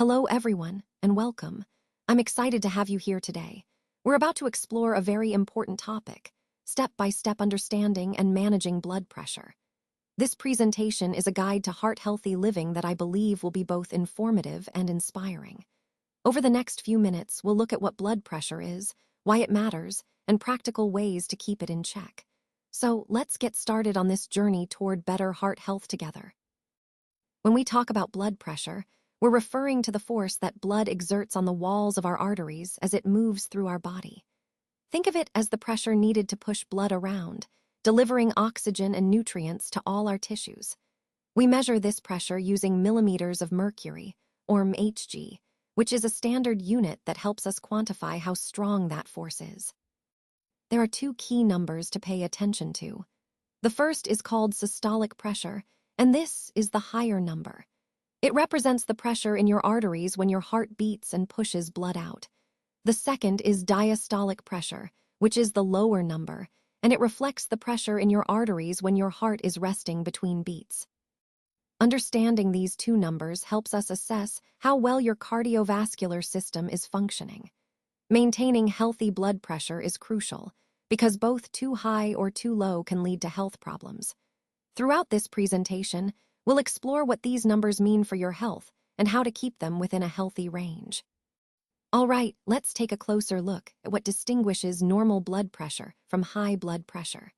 Hello, everyone, and welcome. I'm excited to have you here today. We're about to explore a very important topic, step-by-step understanding and managing blood pressure. This presentation is a guide to heart-healthy living that I believe will be both informative and inspiring. Over the next few minutes, we'll look at what blood pressure is, why it matters, and practical ways to keep it in check. So let's get started on this journey toward better heart health together. When we talk about blood pressure, we're referring to the force that blood exerts on the walls of our arteries as it moves through our body. Think of it as the pressure needed to push blood around, delivering oxygen and nutrients to all our tissues. We measure this pressure using millimeters of mercury, or Hg, which is a standard unit that helps us quantify how strong that force is. There are two key numbers to pay attention to. The first is called systolic pressure, and this is the higher number. It represents the pressure in your arteries when your heart beats and pushes blood out. The second is diastolic pressure, which is the lower number, and it reflects the pressure in your arteries when your heart is resting between beats. Understanding these two numbers helps us assess how well your cardiovascular system is functioning. Maintaining healthy blood pressure is crucial, because both too high or too low can lead to health problems. Throughout this presentation, we'll explore what these numbers mean for your health and how to keep them within a healthy range. All right, let's take a closer look at what distinguishes normal blood pressure from high blood pressure.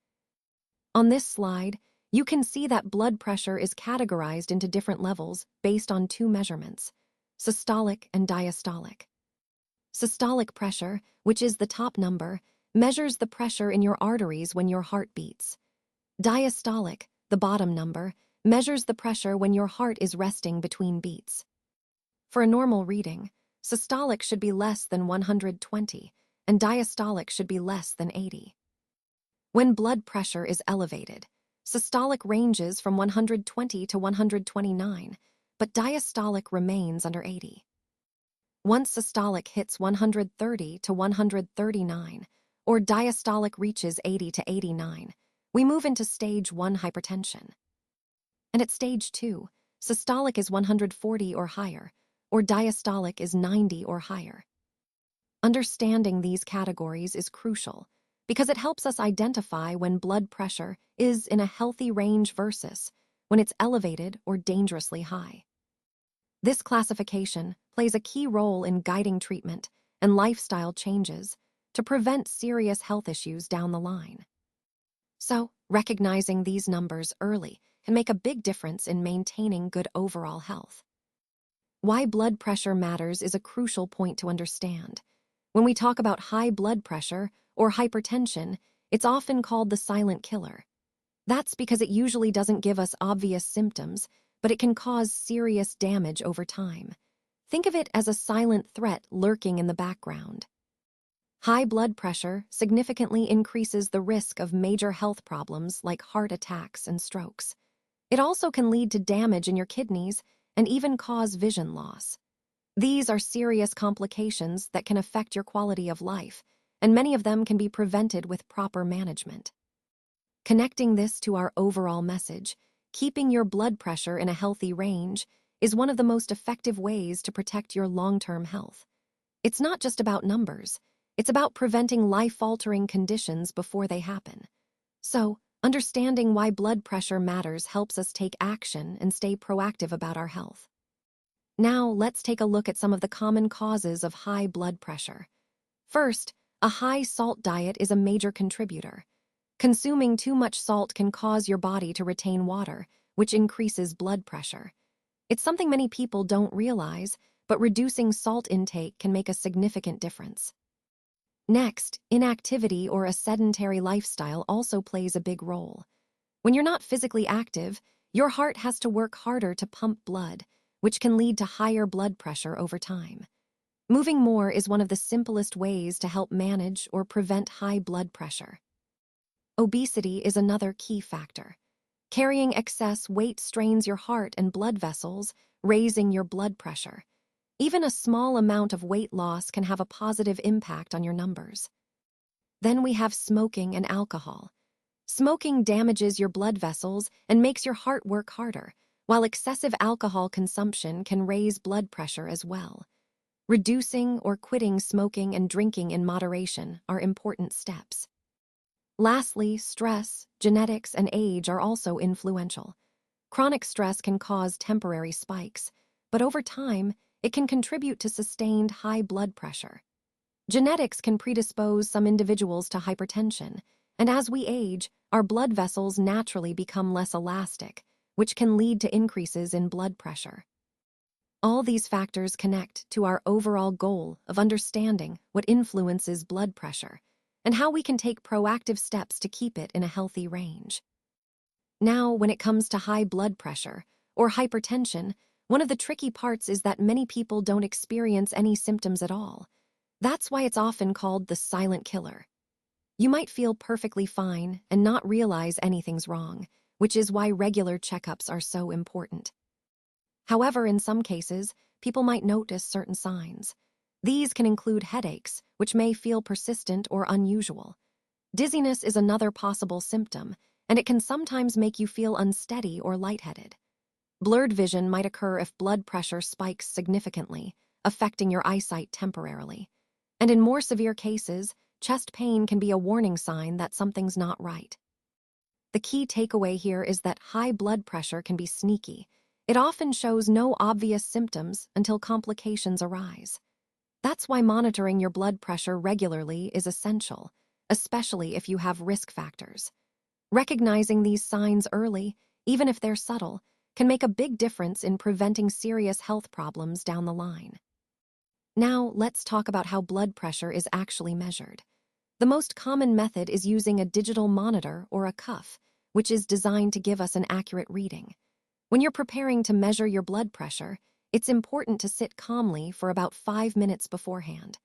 On this slide, you can see that blood pressure is categorized into different levels based on two measurements, systolic and diastolic. Systolic pressure, which is the top number, measures the pressure in your arteries when your heart beats. Diastolic, the bottom number, measures the pressure when your heart is resting between beats. For a normal reading, systolic should be less than 120, and diastolic should be less than 80. When blood pressure is elevated, systolic ranges from 120 to 129, but diastolic remains under 80. Once systolic hits 130 to 139, or diastolic reaches 80 to 89, we move into stage 1 hypertension. And at stage 2, systolic is 140 or higher, or diastolic is 90 or higher. Understanding these categories is crucial because it helps us identify when blood pressure is in a healthy range versus when it's elevated or dangerously high. This classification plays a key role in guiding treatment and lifestyle changes to prevent serious health issues down the line. So, recognizing these numbers early can make a big difference in maintaining good overall health. Why blood pressure matters is a crucial point to understand. When we talk about high blood pressure or hypertension, it's often called the silent killer. That's because it usually doesn't give us obvious symptoms, but it can cause serious damage over time. Think of it as a silent threat lurking in the background. High blood pressure significantly increases the risk of major health problems like heart attacks and strokes. It also can lead to damage in your kidneys and even cause vision loss. These are serious complications that can affect your quality of life, and many of them can be prevented with proper management. Connecting this to our overall message, keeping your blood pressure in a healthy range is one of the most effective ways to protect your long-term health. It's not just about numbers. It's about preventing life-altering conditions before they happen. So, understanding why blood pressure matters helps us take action and stay proactive about our health. Now, let's take a look at some of the common causes of high blood pressure. First, a high salt diet is a major contributor. Consuming too much salt can cause your body to retain water, which increases blood pressure. It's something many people don't realize, but reducing salt intake can make a significant difference. Next, inactivity or a sedentary lifestyle also plays a big role. When you're not physically active, your heart has to work harder to pump blood, which can lead to higher blood pressure over time. Moving more is one of the simplest ways to help manage or prevent high blood pressure. Obesity is another key factor. Carrying excess weight strains your heart and blood vessels, raising your blood pressure. Even a small amount of weight loss can have a positive impact on your numbers. Then we have smoking and alcohol. Smoking damages your blood vessels and makes your heart work harder, while excessive alcohol consumption can raise blood pressure as well. Reducing or quitting smoking and drinking in moderation are important steps. Lastly, stress, genetics, and age are also influential. Chronic stress can cause temporary spikes, but over time, it can contribute to sustained high blood pressure. Genetics can predispose some individuals to hypertension, and as we age, our blood vessels naturally become less elastic, which can lead to increases in blood pressure. All these factors connect to our overall goal of understanding what influences blood pressure and how we can take proactive steps to keep it in a healthy range. Now, when it comes to high blood pressure or hypertension, one of the tricky parts is that many people don't experience any symptoms at all. That's why it's often called the silent killer. You might feel perfectly fine and not realize anything's wrong, which is why regular checkups are so important. However, in some cases, people might notice certain signs. These can include headaches, which may feel persistent or unusual. Dizziness is another possible symptom, and it can sometimes make you feel unsteady or lightheaded. Blurred vision might occur if blood pressure spikes significantly, affecting your eyesight temporarily. And in more severe cases, chest pain can be a warning sign that something's not right. The key takeaway here is that high blood pressure can be sneaky. It often shows no obvious symptoms until complications arise. That's why monitoring your blood pressure regularly is essential, especially if you have risk factors. Recognizing these signs early, even if they're subtle, can make a big difference in preventing serious health problems down the line. Now, let's talk about how blood pressure is actually measured. The most common method is using a digital monitor or a cuff, which is designed to give us an accurate reading. When you're preparing to measure your blood pressure, it's important to sit calmly for about 5 minutes beforehand.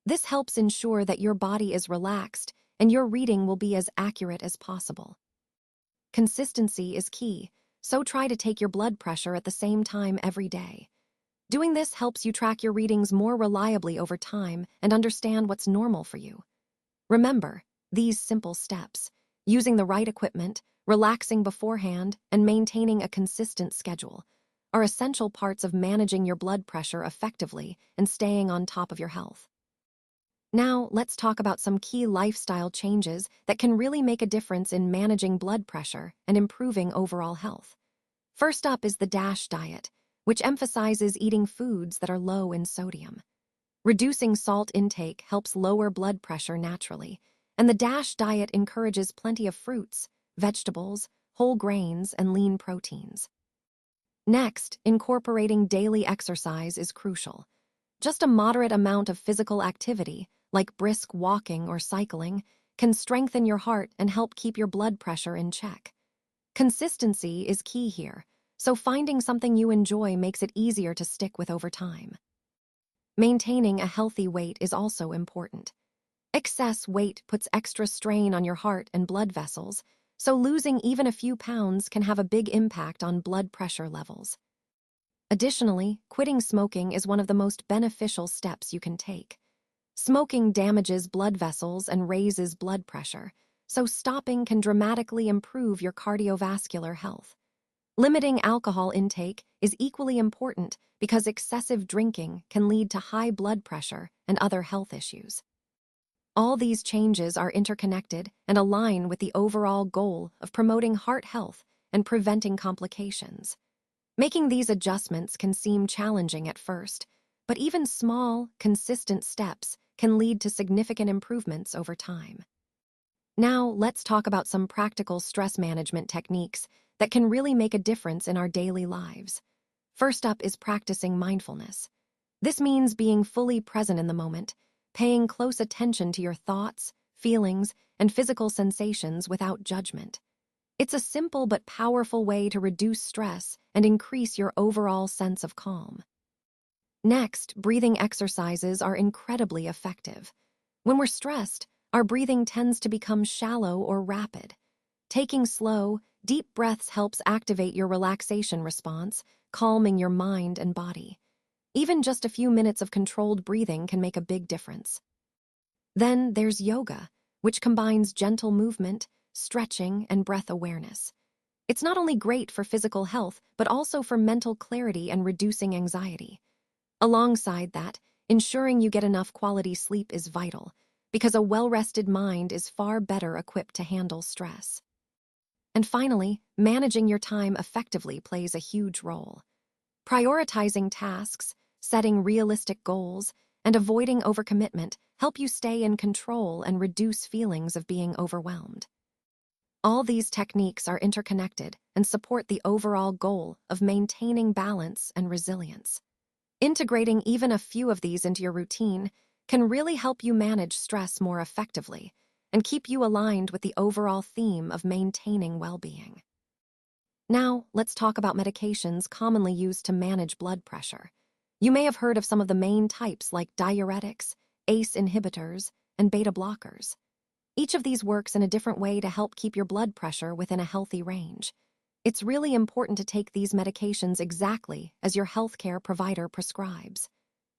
This helps ensure that your body is relaxed and your reading will be as accurate as possible. Consistency is key, so try to take your blood pressure at the same time every day. Doing this helps you track your readings more reliably over time and understand what's normal for you. Remember, these simple steps, using the right equipment, relaxing beforehand, and maintaining a consistent schedule, are essential parts of managing your blood pressure effectively and staying on top of your health. Now, let's talk about some key lifestyle changes that can really make a difference in managing blood pressure and improving overall health. First up is the DASH diet, which emphasizes eating foods that are low in sodium. Reducing salt intake helps lower blood pressure naturally, and the DASH diet encourages plenty of fruits, vegetables, whole grains, and lean proteins. Next, incorporating daily exercise is crucial. Just a moderate amount of physical activity, like brisk walking or cycling, can strengthen your heart and help keep your blood pressure in check. Consistency is key here, so finding something you enjoy makes it easier to stick with over time. Maintaining a healthy weight is also important. Excess weight puts extra strain on your heart and blood vessels, so losing even a few pounds can have a big impact on blood pressure levels. Additionally, quitting smoking is one of the most beneficial steps you can take. Smoking damages blood vessels and raises blood pressure, so stopping can dramatically improve your cardiovascular health. Limiting alcohol intake is equally important because excessive drinking can lead to high blood pressure and other health issues. All these changes are interconnected and align with the overall goal of promoting heart health and preventing complications. Making these adjustments can seem challenging at first, but even small, consistent steps can lead to significant improvements over time. Now, let's talk about some practical stress management techniques that can really make a difference in our daily lives. First up is practicing mindfulness. This means being fully present in the moment, paying close attention to your thoughts, feelings, and physical sensations without judgment. It's a simple but powerful way to reduce stress and increase your overall sense of calm. Next, breathing exercises are incredibly effective. When we're stressed, our breathing tends to become shallow or rapid. Taking slow, deep breaths helps activate your relaxation response, calming your mind and body. Even just a few minutes of controlled breathing can make a big difference. Then there's yoga, which combines gentle movement, stretching, and breath awareness. It's not only great for physical health, but also for mental clarity and reducing anxiety. Alongside that, ensuring you get enough quality sleep is vital, because a well-rested mind is far better equipped to handle stress. And finally, managing your time effectively plays a huge role. Prioritizing tasks, setting realistic goals, and avoiding overcommitment help you stay in control and reduce feelings of being overwhelmed. All these techniques are interconnected and support the overall goal of maintaining balance and resilience. Integrating even a few of these into your routine can really help you manage stress more effectively and keep you aligned with the overall theme of maintaining well-being. Now, let's talk about medications commonly used to manage blood pressure. You may have heard of some of the main types like diuretics, ACE inhibitors, and beta blockers. Each of these works in a different way to help keep your blood pressure within a healthy range. It's really important to take these medications exactly as your healthcare provider prescribes.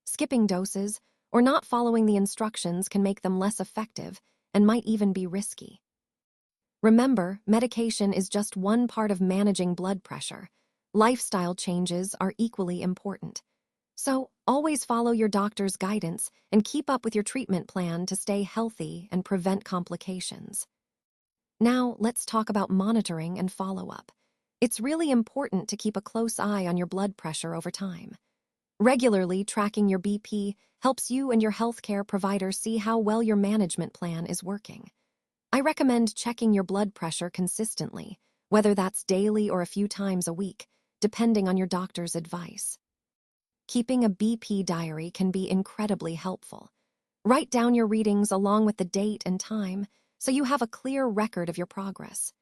Skipping doses or not following the instructions can make them less effective and might even be risky. Remember, medication is just one part of managing blood pressure. Lifestyle changes are equally important. So, always follow your doctor's guidance and keep up with your treatment plan to stay healthy and prevent complications. Now, let's talk about monitoring and follow-up. It's really important to keep a close eye on your blood pressure over time. Regularly tracking your BP helps you and your healthcare provider see how well your management plan is working. I recommend checking your blood pressure consistently, whether that's daily or a few times a week, depending on your doctor's advice. Keeping a BP diary can be incredibly helpful. Write down your readings along with the date and time so you have a clear record of your progress.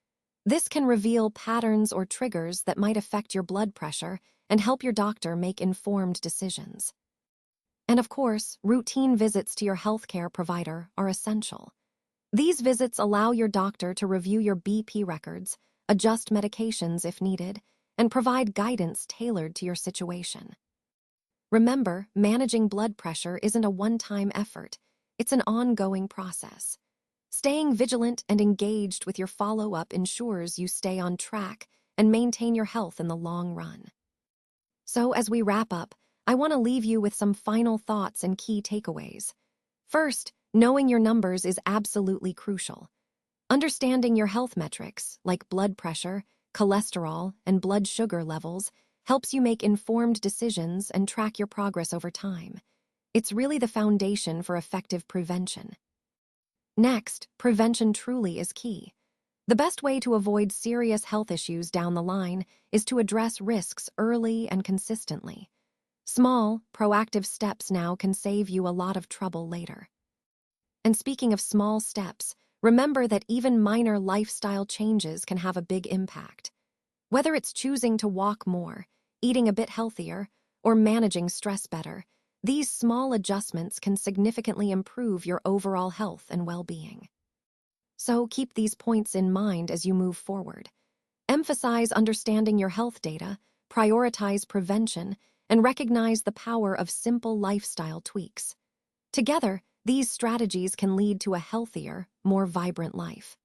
This can reveal patterns or triggers that might affect your blood pressure and help your doctor make informed decisions. And of course, routine visits to your healthcare provider are essential. These visits allow your doctor to review your BP records, adjust medications if needed, and provide guidance tailored to your situation. Remember, managing blood pressure isn't a one-time effort. It's an ongoing process. Staying vigilant and engaged with your follow-up ensures you stay on track and maintain your health in the long run. So, as we wrap up, I want to leave you with some final thoughts and key takeaways. First, knowing your numbers is absolutely crucial. Understanding your health metrics, like blood pressure, cholesterol, and blood sugar levels, helps you make informed decisions and track your progress over time. It's really the foundation for effective prevention. Next, prevention truly is key. The best way to avoid serious health issues down the line is to address risks early and consistently. Small, proactive steps now can save you a lot of trouble later. And speaking of small steps, remember that even minor lifestyle changes can have a big impact. Whether it's choosing to walk more, eating a bit healthier, or managing stress better, these small adjustments can significantly improve your overall health and well-being. So keep these points in mind as you move forward. Emphasize understanding your health data, prioritize prevention, and recognize the power of simple lifestyle tweaks. Together, these strategies can lead to a healthier, more vibrant life.